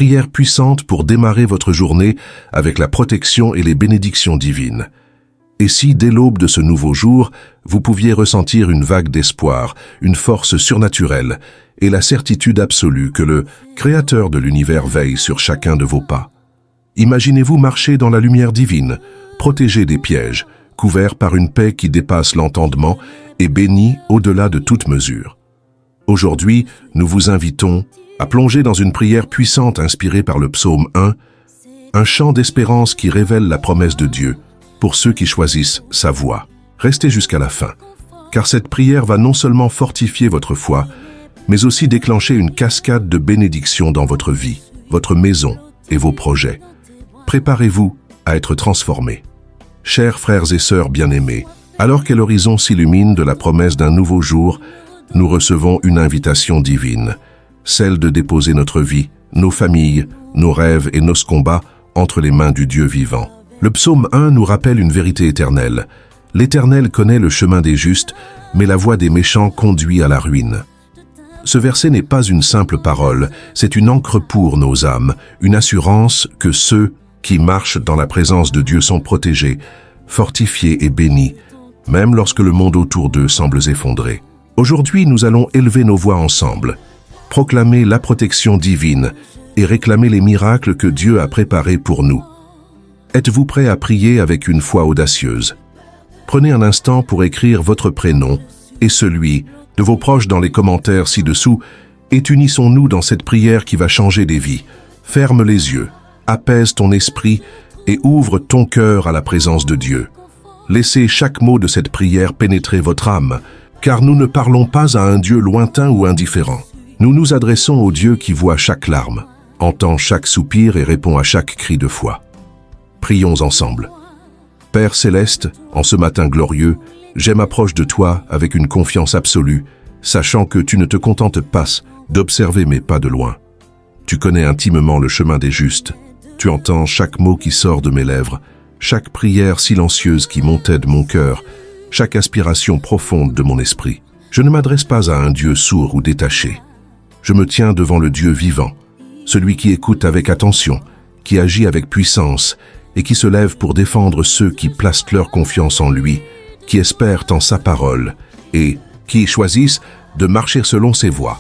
prière puissante pour démarrer votre journée avec la protection et les bénédictions divines. Et si, dès l'aube de ce nouveau jour, vous pouviez ressentir une vague d'espoir, une force surnaturelle et la certitude absolue que le Créateur de l'univers veille sur chacun de vos pas. Imaginez-vous marcher dans la lumière divine, protégé des pièges, couvert par une paix qui dépasse l'entendement et béni au-delà de toute mesure. Aujourd'hui, nous vous invitons à plonger dans une prière puissante inspirée par le psaume 1, un chant d'espérance qui révèle la promesse de Dieu pour ceux qui choisissent sa voie. Restez jusqu'à la fin, car cette prière va non seulement fortifier votre foi, mais aussi déclencher une cascade de bénédictions dans votre vie, votre maison et vos projets. Préparez-vous à être transformés. Chers frères et sœurs bien-aimés, alors que l'horizon s'illumine de la promesse d'un nouveau jour, nous recevons une invitation divine, celle de déposer notre vie, nos familles, nos rêves et nos combats entre les mains du Dieu vivant. Le psaume 1 nous rappelle une vérité éternelle. L'Éternel connaît le chemin des justes, mais la voie des méchants conduit à la ruine. Ce verset n'est pas une simple parole, c'est une ancre pour nos âmes, une assurance que ceux qui marchent dans la présence de Dieu sont protégés, fortifiés et bénis, même lorsque le monde autour d'eux semble s'effondrer. Aujourd'hui, nous allons élever nos voix ensemble, proclamer la protection divine et réclamer les miracles que Dieu a préparés pour nous. Êtes-vous prêt à prier avec une foi audacieuse? Prenez un instant pour écrire votre prénom et celui de vos proches dans les commentaires ci-dessous et unissons-nous dans cette prière qui va changer des vies. Ferme les yeux, apaise ton esprit et ouvre ton cœur à la présence de Dieu. Laissez chaque mot de cette prière pénétrer votre âme, car nous ne parlons pas à un Dieu lointain ou indifférent. Nous nous adressons au Dieu qui voit chaque larme, entend chaque soupir et répond à chaque cri de foi. Prions ensemble. Père céleste, en ce matin glorieux, je m'approche de toi avec une confiance absolue, sachant que tu ne te contentes pas d'observer mes pas de loin. Tu connais intimement le chemin des justes. Tu entends chaque mot qui sort de mes lèvres, chaque prière silencieuse qui montait de mon cœur, chaque aspiration profonde de mon esprit. Je ne m'adresse pas à un Dieu sourd ou détaché. Je me tiens devant le Dieu vivant, celui qui écoute avec attention, qui agit avec puissance et qui se lève pour défendre ceux qui placent leur confiance en lui, qui espèrent en sa parole et qui choisissent de marcher selon ses voies.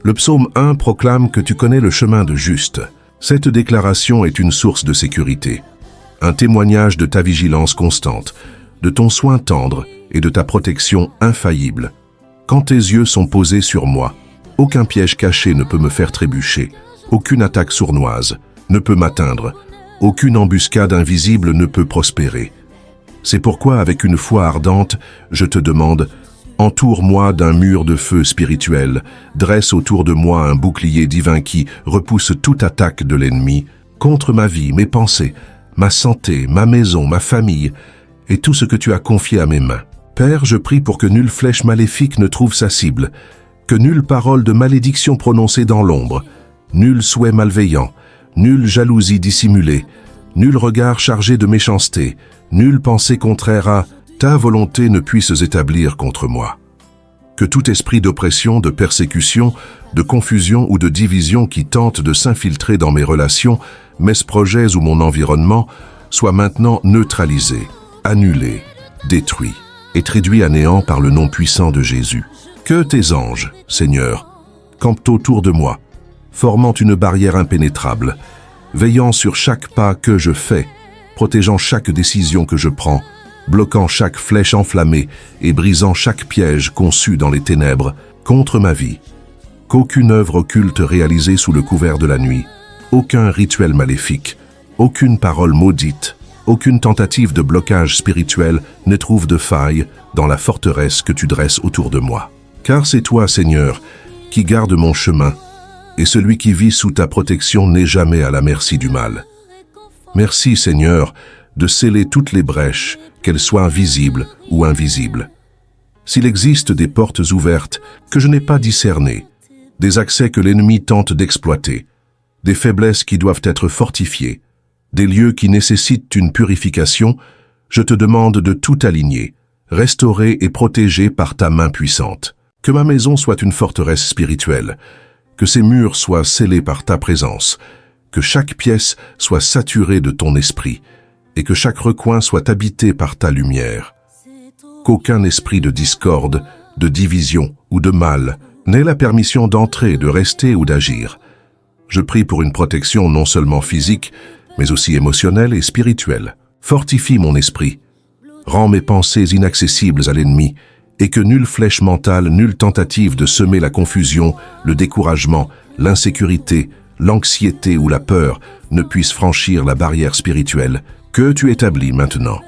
Le psaume 1 proclame que tu connais le chemin de juste. Cette déclaration est une source de sécurité, un témoignage de ta vigilance constante, de ton soin tendre et de ta protection infaillible. Quand tes yeux sont posés sur moi, aucun piège caché ne peut me faire trébucher, aucune attaque sournoise ne peut m'atteindre, aucune embuscade invisible ne peut prospérer. C'est pourquoi, avec une foi ardente, je te demande, entoure-moi d'un mur de feu spirituel, dresse autour de moi un bouclier divin qui repousse toute attaque de l'ennemi, contre ma vie, mes pensées, ma santé, ma maison, ma famille, et tout ce que tu as confié à mes mains. Père, je prie pour que nulle flèche maléfique ne trouve sa cible, que nulle parole de malédiction prononcée dans l'ombre, nul souhait malveillant, nulle jalousie dissimulée, nul regard chargé de méchanceté, nulle pensée contraire à ta volonté ne puisse s'établir contre moi. Que tout esprit d'oppression, de persécution, de confusion ou de division qui tente de s'infiltrer dans mes relations, mes projets ou mon environnement soit maintenant neutralisé, annulé, détruit et réduit à néant par le nom puissant de Jésus. Que tes anges, Seigneur, campent autour de moi, formant une barrière impénétrable, veillant sur chaque pas que je fais, protégeant chaque décision que je prends, bloquant chaque flèche enflammée et brisant chaque piège conçu dans les ténèbres contre ma vie. Qu'aucune œuvre occulte réalisée sous le couvert de la nuit, aucun rituel maléfique, aucune parole maudite, aucune tentative de blocage spirituel ne trouve de faille dans la forteresse que tu dresses autour de moi. Car c'est toi, Seigneur, qui garde mon chemin, et celui qui vit sous ta protection n'est jamais à la merci du mal. Merci, Seigneur, de sceller toutes les brèches, qu'elles soient visibles ou invisibles. S'il existe des portes ouvertes que je n'ai pas discernées, des accès que l'ennemi tente d'exploiter, des faiblesses qui doivent être fortifiées, des lieux qui nécessitent une purification, je te demande de tout aligner, restaurer et protéger par ta main puissante. Que ma maison soit une forteresse spirituelle, Que ces murs soient scellés par ta présence, que chaque pièce soit saturée de ton esprit, et que chaque recoin soit habité par ta lumière. Qu'aucun esprit de discorde, de division ou de mal n'ait la permission d'entrer, de rester ou d'agir. Je prie pour une protection non seulement physique, mais aussi émotionnelle et spirituelle. Fortifie mon esprit, rends mes pensées inaccessibles à l'ennemi, et que nulle flèche mentale, nulle tentative de semer la confusion, le découragement, l'insécurité, l'anxiété ou la peur ne puisse franchir la barrière spirituelle que tu établis maintenant.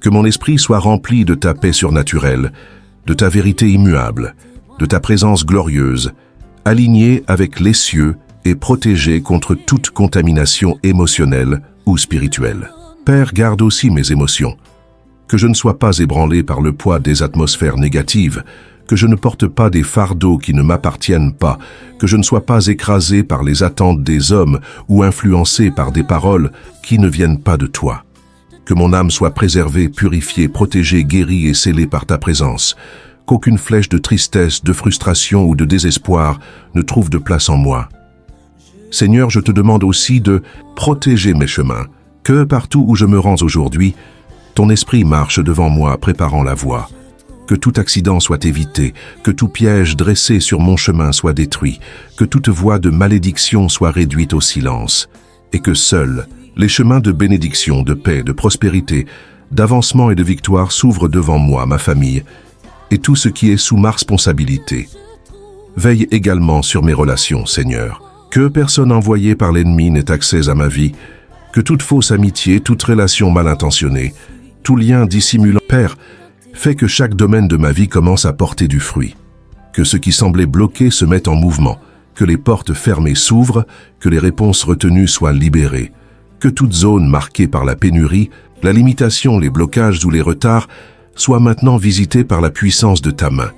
Que mon esprit soit rempli de ta paix surnaturelle, de ta vérité immuable, de ta présence glorieuse, aligné avec les cieux et protégé contre toute contamination émotionnelle ou spirituelle. Père, garde aussi mes émotions, que je ne sois pas ébranlé par le poids des atmosphères négatives, que je ne porte pas des fardeaux qui ne m'appartiennent pas, que je ne sois pas écrasé par les attentes des hommes ou influencé par des paroles qui ne viennent pas de toi. Que mon âme soit préservée, purifiée, protégée, guérie et scellée par ta présence. Qu'aucune flèche de tristesse, de frustration ou de désespoir ne trouve de place en moi. Seigneur, je te demande aussi de protéger mes chemins, que partout où je me rends aujourd'hui, ton esprit marche devant moi, préparant la voie. Que tout accident soit évité, que tout piège dressé sur mon chemin soit détruit, que toute voie de malédiction soit réduite au silence, et que seuls les chemins de bénédiction, de paix, de prospérité, d'avancement et de victoire s'ouvrent devant moi, ma famille, et tout ce qui est sous ma responsabilité. Veille également sur mes relations, Seigneur. Que personne envoyée par l'ennemi n'ait accès à ma vie, que toute fausse amitié, toute relation mal intentionnée, tout lien dissimulant, Père, fais que chaque domaine de ma vie commence à porter du fruit, que ce qui semblait bloqué se mette en mouvement, que les portes fermées s'ouvrent, que les réponses retenues soient libérées, que toute zone marquée par la pénurie, la limitation, les blocages ou les retards soient maintenant visitée par la puissance de ta main.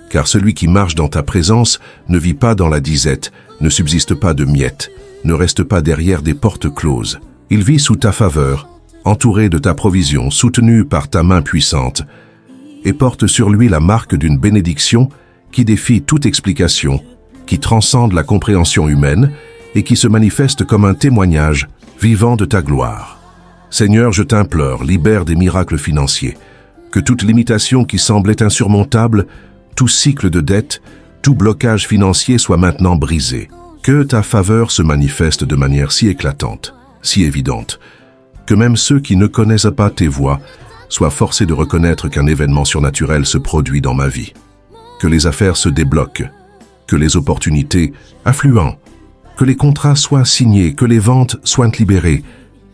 Car celui qui marche dans ta présence ne vit pas dans la disette, ne subsiste pas de miettes, ne reste pas derrière des portes closes. Il vit sous ta faveur, entouré de ta provision, soutenu par ta main puissante, et porte sur lui la marque d'une bénédiction qui défie toute explication, qui transcende la compréhension humaine et qui se manifeste comme un témoignage vivant de ta gloire. Seigneur, je t'implore, libère des miracles financiers, que toute limitation qui semblait insurmontable, tout cycle de dette, tout blocage financier soit maintenant brisé. Que ta faveur se manifeste de manière si éclatante, si évidente, que même ceux qui ne connaissent pas tes voies soient forcés de reconnaître qu'un événement surnaturel se produit dans ma vie. Que les affaires se débloquent, que les opportunités affluent, que les contrats soient signés, que les ventes soient libérées,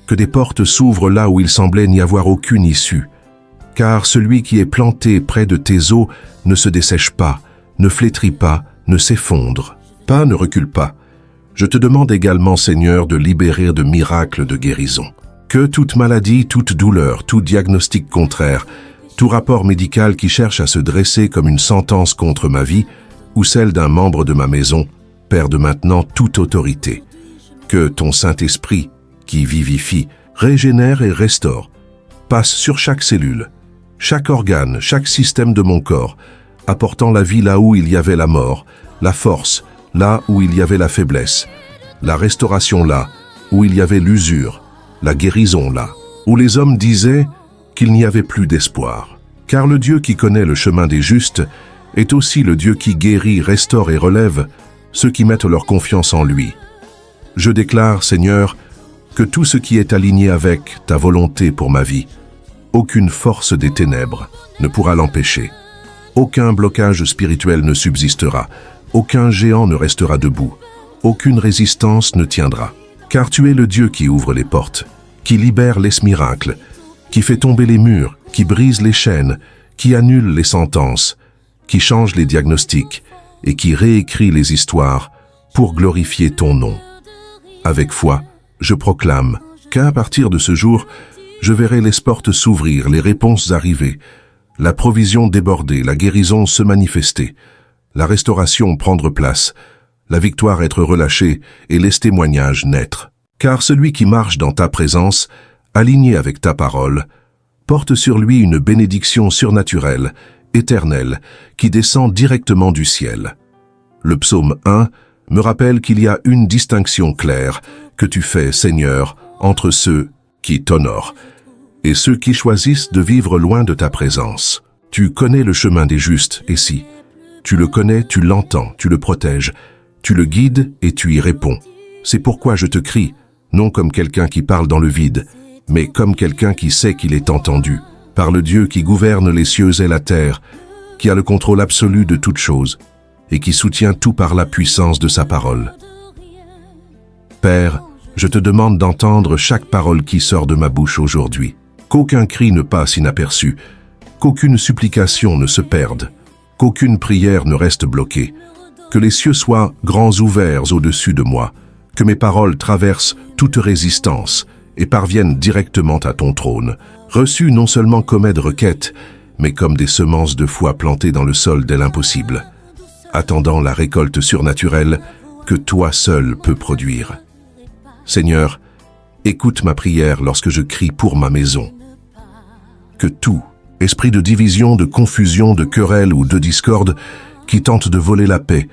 que des portes s'ouvrent là où il semblait n'y avoir aucune issue. Car celui qui est planté près de tes eaux ne se dessèche pas, ne flétrit pas, ne s'effondre, pas ne recule pas. Je te demande également, Seigneur, de libérer de miracles de guérison. Que toute maladie, toute douleur, tout diagnostic contraire, tout rapport médical qui cherche à se dresser comme une sentence contre ma vie ou celle d'un membre de ma maison, perde maintenant toute autorité. Que ton Saint-Esprit, qui vivifie, régénère et restaure, passe sur chaque cellule, chaque organe, chaque système de mon corps, apportant la vie là où il y avait la mort, la force là où il y avait la faiblesse, la restauration là où il y avait l'usure, la guérison là où les hommes disaient qu'il n'y avait plus d'espoir. Car le Dieu qui connaît le chemin des justes est aussi le Dieu qui guérit, restaure et relève ceux qui mettent leur confiance en lui. Je déclare, Seigneur, que tout ce qui est aligné avec ta volonté pour ma vie, aucune force des ténèbres ne pourra l'empêcher. Aucun blocage spirituel ne subsistera, aucun géant ne restera debout, aucune résistance ne tiendra. Car tu es le Dieu qui ouvre les portes, qui libère les miracles, qui fait tomber les murs, qui brise les chaînes, qui annule les sentences, qui change les diagnostics et qui réécrit les histoires pour glorifier ton nom. Avec foi, je proclame qu'à partir de ce jour, je verrai les portes s'ouvrir, les réponses arriver, la provision déborder, la guérison se manifester, la restauration prendre place, la victoire être relâchée et les témoignages naître. Car celui qui marche dans ta présence, aligné avec ta parole, porte sur lui une bénédiction surnaturelle, éternelle, qui descend directement du ciel. Le psaume 1, me rappelle qu'il y a une distinction claire que tu fais, Seigneur, entre ceux qui t'honorent et ceux qui choisissent de vivre loin de ta présence. Tu connais le chemin des justes, et si tu le connais, tu l'entends, tu le protèges, tu le guides et tu y réponds. C'est pourquoi je te crie, non comme quelqu'un qui parle dans le vide, mais comme quelqu'un qui sait qu'il est entendu, par le Dieu qui gouverne les cieux et la terre, qui a le contrôle absolu de toutes choses, et qui soutient tout par la puissance de sa parole. Père, je te demande d'entendre chaque parole qui sort de ma bouche aujourd'hui. Qu'aucun cri ne passe inaperçu, qu'aucune supplication ne se perde, qu'aucune prière ne reste bloquée, que les cieux soient grands ouverts au-dessus de moi, que mes paroles traversent toute résistance et parviennent directement à ton trône, reçues non seulement comme aide-requête, mais comme des semences de foi plantées dans le sol dès l'impossible, attendant la récolte surnaturelle que toi seul peux produire. Seigneur, écoute ma prière lorsque je crie pour ma maison. Que tout esprit de division, de confusion, de querelle ou de discorde qui tente de voler la paix,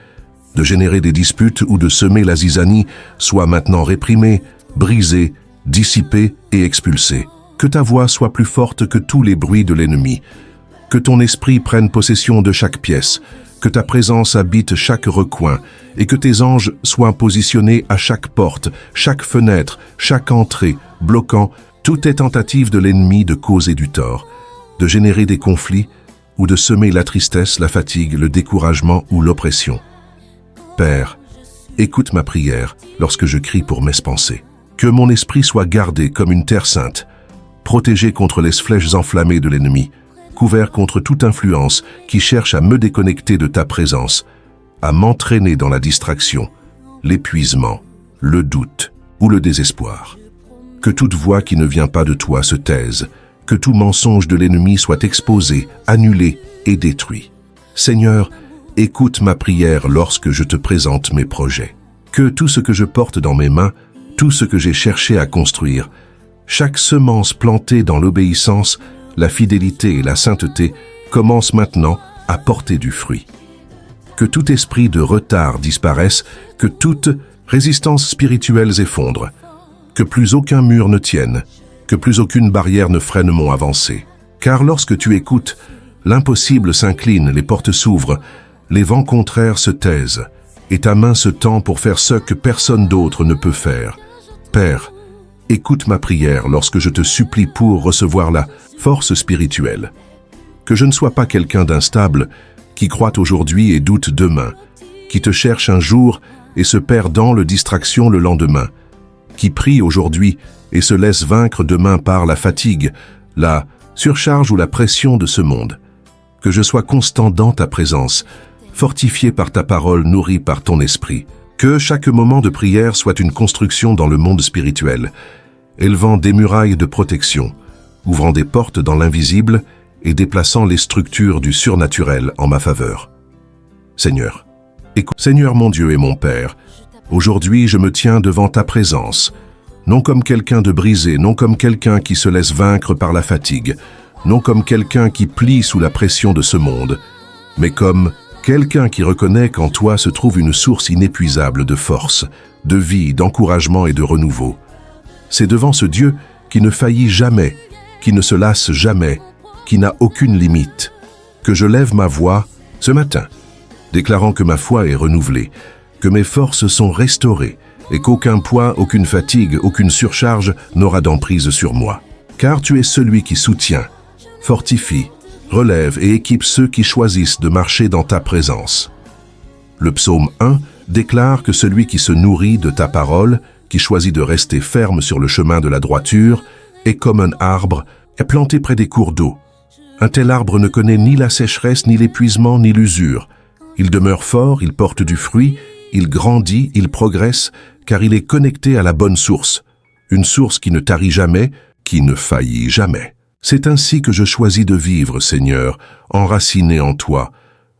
de générer des disputes ou de semer la zizanie soit maintenant réprimé, brisé, dissipé et expulsé. Que ta voix soit plus forte que tous les bruits de l'ennemi. Que ton esprit prenne possession de chaque pièce, que ta présence habite chaque recoin et que tes anges soient positionnés à chaque porte, chaque fenêtre, chaque entrée, bloquant toutes les tentatives de l'ennemi de causer du tort, de générer des conflits ou de semer la tristesse, la fatigue, le découragement ou l'oppression. Père, écoute ma prière lorsque je crie pour mes pensées. Que mon esprit soit gardé comme une terre sainte, protégé contre les flèches enflammées de l'ennemi, couvert contre toute influence qui cherche à me déconnecter de ta présence, à m'entraîner dans la distraction, l'épuisement, le doute ou le désespoir. Que toute voix qui ne vient pas de toi se taise, que tout mensonge de l'ennemi soit exposé, annulé et détruit. Seigneur, écoute ma prière lorsque je te présente mes projets. Que tout ce que je porte dans mes mains, tout ce que j'ai cherché à construire, chaque semence plantée dans l'obéissance, la fidélité et la sainteté commence maintenant à porter du fruit. Que tout esprit de retard disparaisse, que toute résistance spirituelle s'effondre, que plus aucun mur ne tienne, que plus aucune barrière ne freine mon avancée. Car lorsque tu écoutes, l'impossible s'incline, les portes s'ouvrent, les vents contraires se taisent, et ta main se tend pour faire ce que personne d'autre ne peut faire. Père, écoute ma prière lorsque je te supplie pour recevoir la force spirituelle. Que je ne sois pas quelqu'un d'instable, qui croit aujourd'hui et doute demain, qui te cherche un jour et se perd dans le distraction le lendemain, qui prie aujourd'hui et se laisse vaincre demain par la fatigue, la surcharge ou la pression de ce monde. Que je sois constant dans ta présence, fortifié par ta parole, nourri par ton esprit. Que chaque moment de prière soit une construction dans le monde spirituel, élevant des murailles de protection, ouvrant des portes dans l'invisible et déplaçant les structures du surnaturel en ma faveur. Seigneur, écoute. Seigneur mon Dieu et mon Père, aujourd'hui je me tiens devant ta présence, non comme quelqu'un de brisé, non comme quelqu'un qui se laisse vaincre par la fatigue, non comme quelqu'un qui plie sous la pression de ce monde, mais comme quelqu'un qui reconnaît qu'en toi se trouve une source inépuisable de force, de vie, d'encouragement et de renouveau. C'est devant ce Dieu qui ne faillit jamais, qui ne se lasse jamais, qui n'a aucune limite, que je lève ma voix ce matin, déclarant que ma foi est renouvelée, que mes forces sont restaurées et qu'aucun poids, aucune fatigue, aucune surcharge n'aura d'emprise sur moi. Car tu es celui qui soutient, fortifie, relève et équipe ceux qui choisissent de marcher dans ta présence. Le psaume 1 déclare que celui qui se nourrit de ta parole, qui choisit de rester ferme sur le chemin de la droiture, est comme un arbre planté près des cours d'eau. Un tel arbre ne connaît ni la sécheresse, ni l'épuisement, ni l'usure. Il demeure fort, il porte du fruit, il grandit, il progresse, car il est connecté à la bonne source. Une source qui ne tarit jamais, qui ne faillit jamais. C'est ainsi que je choisis de vivre, Seigneur, enraciné en toi,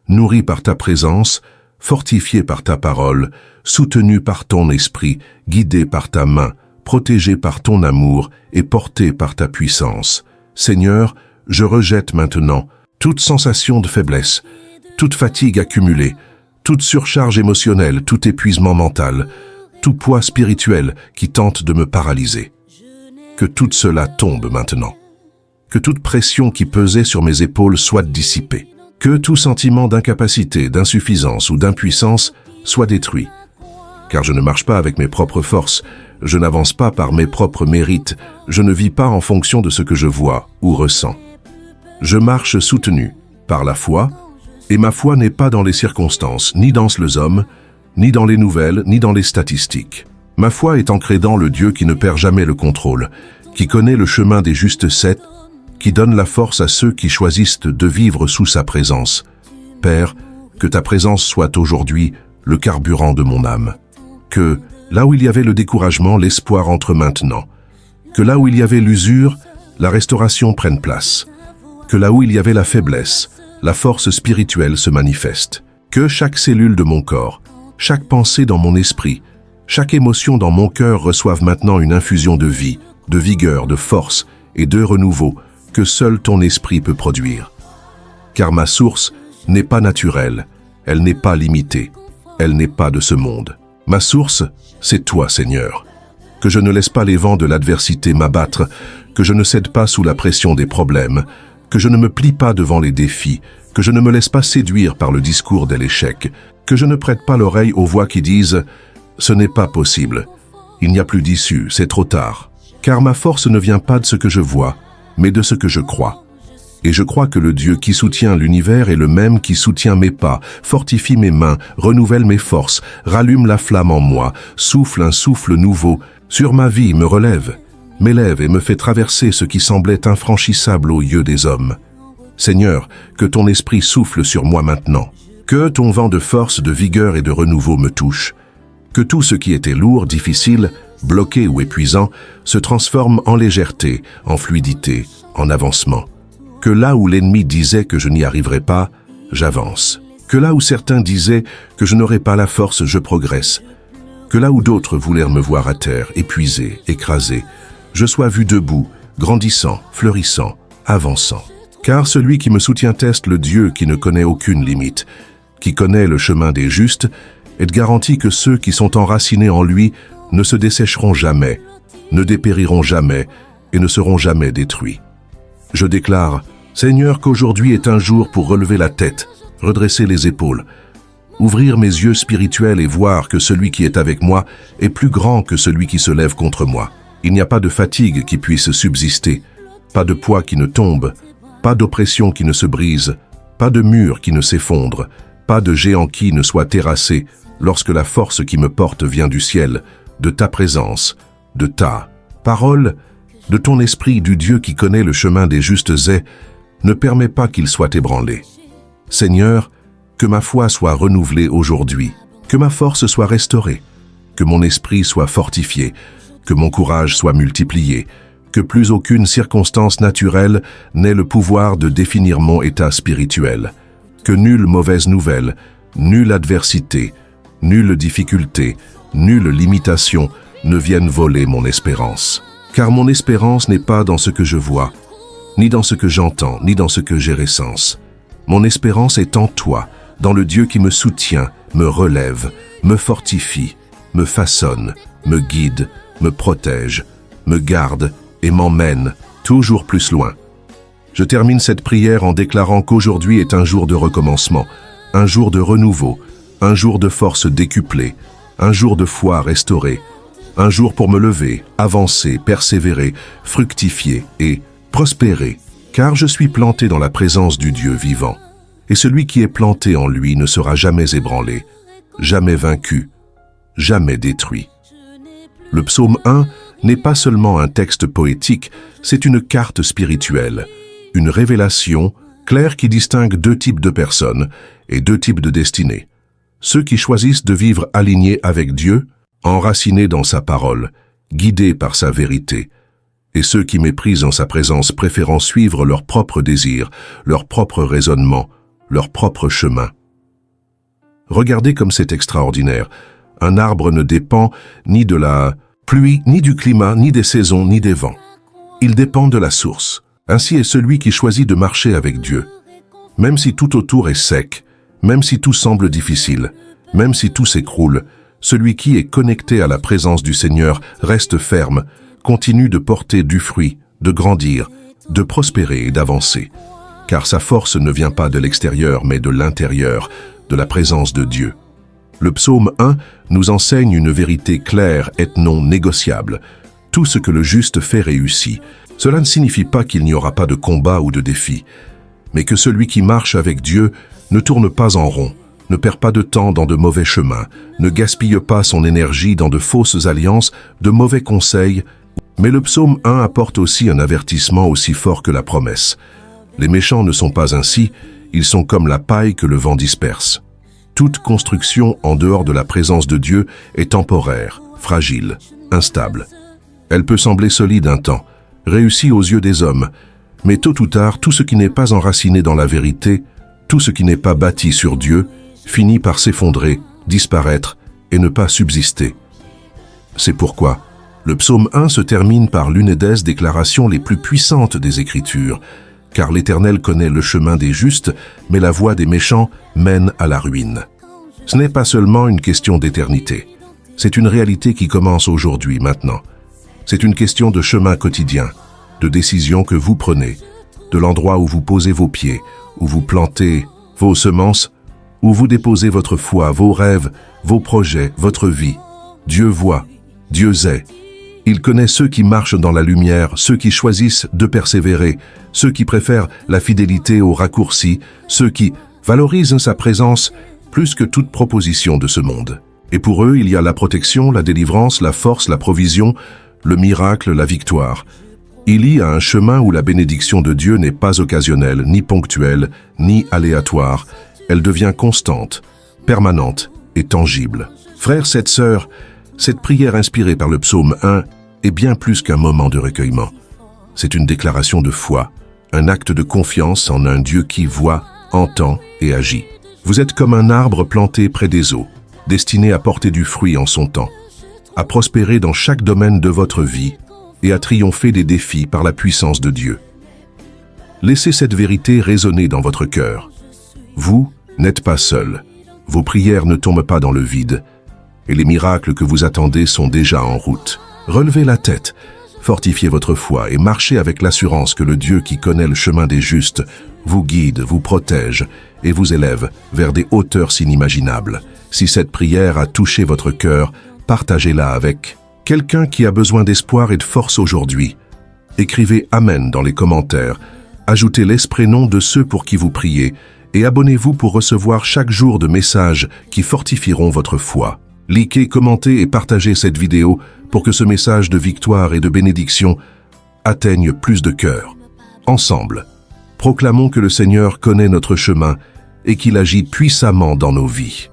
nourri par ta présence, fortifié par ta parole, soutenu par ton esprit, guidé par ta main, protégé par ton amour et porté par ta puissance. Seigneur, je rejette maintenant toute sensation de faiblesse, toute fatigue accumulée, toute surcharge émotionnelle, tout épuisement mental, tout poids spirituel qui tente de me paralyser. Que tout cela tombe maintenant. Que toute pression qui pesait sur mes épaules soit dissipée. Que tout sentiment d'incapacité, d'insuffisance ou d'impuissance soit détruit. Car je ne marche pas avec mes propres forces, je n'avance pas par mes propres mérites, je ne vis pas en fonction de ce que je vois ou ressens. Je marche soutenu par la foi, et ma foi n'est pas dans les circonstances, ni dans les hommes, ni dans les nouvelles, ni dans les statistiques. Ma foi est ancrée dans le Dieu qui ne perd jamais le contrôle, qui connaît le chemin des justes sept, qui donne la force à ceux qui choisissent de vivre sous sa présence. Père, que ta présence soit aujourd'hui le carburant de mon âme. Que, là où il y avait le découragement, l'espoir entre maintenant. Que là où il y avait l'usure, la restauration prenne place. Que là où il y avait la faiblesse, la force spirituelle se manifeste. Que chaque cellule de mon corps, chaque pensée dans mon esprit, chaque émotion dans mon cœur reçoive maintenant une infusion de vie, de vigueur, de force et de renouveau que seul ton esprit peut produire. Car ma source n'est pas naturelle, elle n'est pas limitée, elle n'est pas de ce monde. Ma source, c'est toi, Seigneur. Que je ne laisse pas les vents de l'adversité m'abattre, que je ne cède pas sous la pression des problèmes, que je ne me plie pas devant les défis, que je ne me laisse pas séduire par le discours de l'échec, que je ne prête pas l'oreille aux voix qui disent « ce n'est pas possible, il n'y a plus d'issue, c'est trop tard ». Car ma force ne vient pas de ce que je vois, mais de ce que je crois. Et je crois que le Dieu qui soutient l'univers est le même qui soutient mes pas, fortifie mes mains, renouvelle mes forces, rallume la flamme en moi, souffle un souffle nouveau, sur ma vie me relève, m'élève et me fait traverser ce qui semblait infranchissable aux yeux des hommes. Seigneur, que ton esprit souffle sur moi maintenant. Que ton vent de force, de vigueur et de renouveau me touche. Que tout ce qui était lourd, difficile, bloqué ou épuisant se transforme en légèreté, en fluidité, en avancement. Que là où l'ennemi disait que je n'y arriverais pas, j'avance. Que là où certains disaient que je n'aurais pas la force, je progresse. Que là où d'autres voulaient me voir à terre, épuisé, écrasé, je sois vu debout, grandissant, fleurissant, avançant. Car celui qui me soutient est le Dieu qui ne connaît aucune limite, qui connaît le chemin des justes, et garantit que ceux qui sont enracinés en lui ne se dessécheront jamais, ne dépériront jamais et ne seront jamais détruits. Je déclare, Seigneur, qu'aujourd'hui est un jour pour relever la tête, redresser les épaules, ouvrir mes yeux spirituels et voir que celui qui est avec moi est plus grand que celui qui se lève contre moi. Il n'y a pas de fatigue qui puisse subsister, pas de poids qui ne tombe, pas d'oppression qui ne se brise, pas de mur qui ne s'effondre, pas de géant qui ne soit terrassé lorsque la force qui me porte vient du ciel, de ta présence, de ta parole, de ton esprit, du Dieu qui connaît le chemin des justes est, ne permet pas qu'il soit ébranlé. Seigneur, que ma foi soit renouvelée aujourd'hui, que ma force soit restaurée, que mon esprit soit fortifié, que mon courage soit multiplié, que plus aucune circonstance naturelle n'ait le pouvoir de définir mon état spirituel, que nulle mauvaise nouvelle, nulle adversité, nulle difficulté, nulle limitation ne vienne voler mon espérance. Car mon espérance n'est pas dans ce que je vois, ni dans ce que j'entends, ni dans ce que j'ai ressens. Mon espérance est en toi, dans le Dieu qui me soutient, me relève, me fortifie, me façonne, me guide, me protège, me garde et m'emmène toujours plus loin. Je termine cette prière en déclarant qu'aujourd'hui est un jour de recommencement, un jour de renouveau, un jour de force décuplée, un jour de foi restaurée, un jour pour me lever, avancer, persévérer, fructifier et prospérer, car je suis planté dans la présence du Dieu vivant. Et celui qui est planté en lui ne sera jamais ébranlé, jamais vaincu, jamais détruit. Le psaume 1 n'est pas seulement un texte poétique, c'est une carte spirituelle, une révélation claire qui distingue deux types de personnes et deux types de destinées. Ceux qui choisissent de vivre alignés avec Dieu, enracinés dans sa parole, guidés par sa vérité, et ceux qui méprisent en sa présence préférant suivre leurs propres désirs, leurs propres raisonnements, leur propre chemin. Regardez comme c'est extraordinaire. Un arbre ne dépend ni de la pluie, ni du climat, ni des saisons, ni des vents. Il dépend de la source. Ainsi est celui qui choisit de marcher avec Dieu. Même si tout autour est sec, Même si tout semble difficile, même si tout s'écroule, celui qui est connecté à la présence du Seigneur reste ferme, continue de porter du fruit, de grandir, de prospérer et d'avancer. Car sa force ne vient pas de l'extérieur, mais de l'intérieur, de la présence de Dieu. Le psaume 1 nous enseigne une vérité claire et non négociable. Tout ce que le juste fait réussit. Cela ne signifie pas qu'il n'y aura pas de combat ou de défi, mais que celui qui marche avec Dieu ne tourne pas en rond, ne perd pas de temps dans de mauvais chemins, ne gaspille pas son énergie dans de fausses alliances, de mauvais conseils. Mais le psaume 1 apporte aussi un avertissement aussi fort que la promesse. Les méchants ne sont pas ainsi, ils sont comme la paille que le vent disperse. Toute construction en dehors de la présence de Dieu est temporaire, fragile, instable. Elle peut sembler solide un temps, réussie aux yeux des hommes, mais tôt ou tard, tout ce qui n'est pas enraciné dans la vérité, tout ce qui n'est pas bâti sur Dieu, finit par s'effondrer, disparaître et ne pas subsister. C'est pourquoi le psaume 1 se termine par l'une des déclarations les plus puissantes des Écritures, car l'Éternel connaît le chemin des justes, mais la voie des méchants mène à la ruine. Ce n'est pas seulement une question d'éternité, c'est une réalité qui commence aujourd'hui, maintenant. C'est une question de chemin quotidien, de décisions que vous prenez, de l'endroit où vous posez vos pieds, où vous plantez vos semences, où vous déposez votre foi, vos rêves, vos projets, votre vie. Dieu voit, Dieu sait. Il connaît ceux qui marchent dans la lumière, ceux qui choisissent de persévérer, ceux qui préfèrent la fidélité au raccourci, ceux qui valorisent sa présence plus que toute proposition de ce monde. Et pour eux, il y a la protection, la délivrance, la force, la provision, le miracle, la victoire. Il y a un chemin où la bénédiction de Dieu n'est pas occasionnelle, ni ponctuelle, ni aléatoire. Elle devient constante, permanente et tangible. Frères, sœurs, cette prière inspirée par le psaume 1 est bien plus qu'un moment de recueillement. C'est une déclaration de foi, un acte de confiance en un Dieu qui voit, entend et agit. Vous êtes comme un arbre planté près des eaux, destiné à porter du fruit en son temps, à prospérer dans chaque domaine de votre vie et à triompher des défis par la puissance de Dieu. Laissez cette vérité résonner dans votre cœur. Vous n'êtes pas seul. Vos prières ne tombent pas dans le vide, et les miracles que vous attendez sont déjà en route. Relevez la tête, fortifiez votre foi et marchez avec l'assurance que le Dieu qui connaît le chemin des justes vous guide, vous protège et vous élève vers des hauteurs inimaginables. Si cette prière a touché votre cœur, partagez-la avec quelqu'un qui a besoin d'espoir et de force aujourd'hui. Écrivez « Amen » dans les commentaires, ajoutez les prénoms de ceux pour qui vous priez et abonnez-vous pour recevoir chaque jour de messages qui fortifieront votre foi. Likez, commentez et partagez cette vidéo pour que ce message de victoire et de bénédiction atteigne plus de cœurs. Ensemble, proclamons que le Seigneur connaît notre chemin et qu'il agit puissamment dans nos vies.